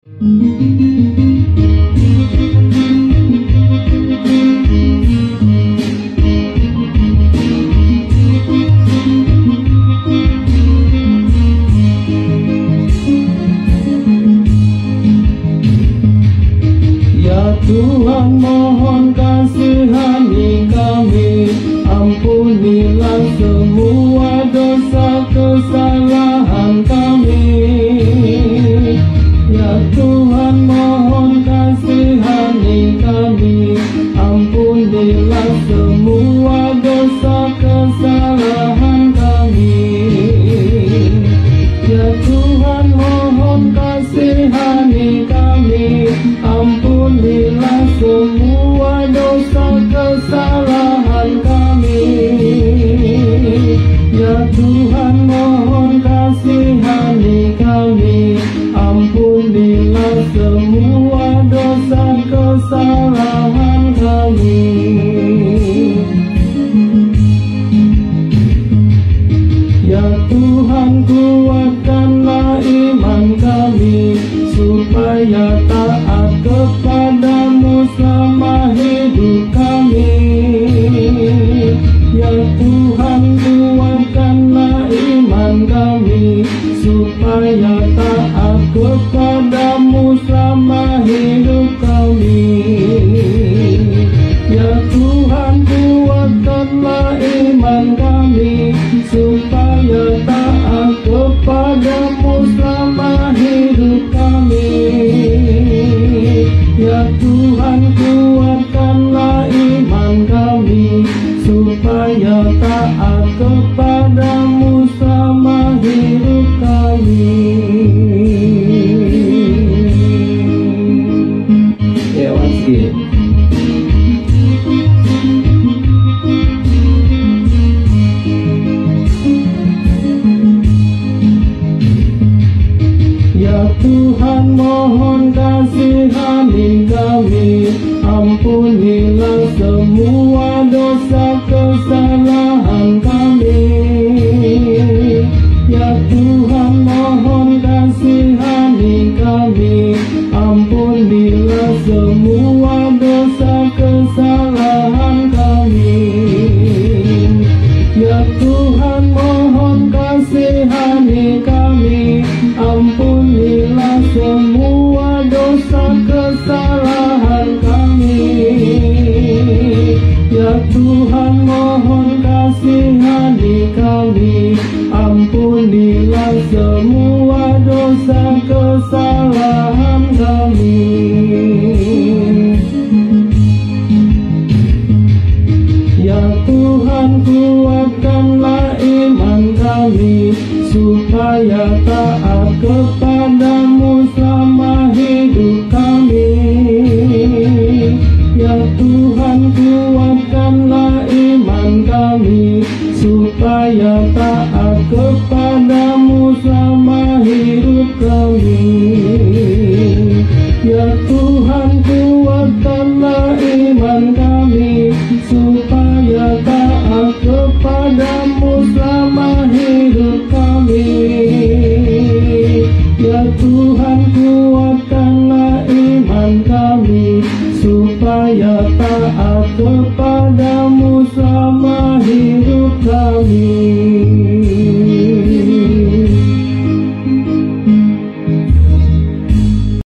Tuhan mohon kasihani kami, ampunilah semua dosa kesalahan kami. Ya Tuhan mohon kasihani kami, ampunilah semua dosa kesalahan kami. Ya Tuhan mohon kasihani kami, ampunilah semua dosa kesalahan kami. Ya Tuhan mohon kasihani kami, ampunilah semua dosa kesalahan kami. Ya Tuhan kuatkanlah iman kami, supaya taat kepadamu selama hidup kami. Ya Tuhan kuatkanlah iman kami, supaya taat kepadamu selama hidup kami. Ya Tuhan kuatkanlah iman kami, supaya taat kepadamu selama hidup kami. Ya Tuhan kuatkanlah iman kami, supaya taat kepadamu selama hidup kami. Ya, once again. Ya Tuhan mohon kasihani kami, ampunilah semua dosa kesalahan kami. Ya Tuhan mohon kasihani kami, ampunilah semua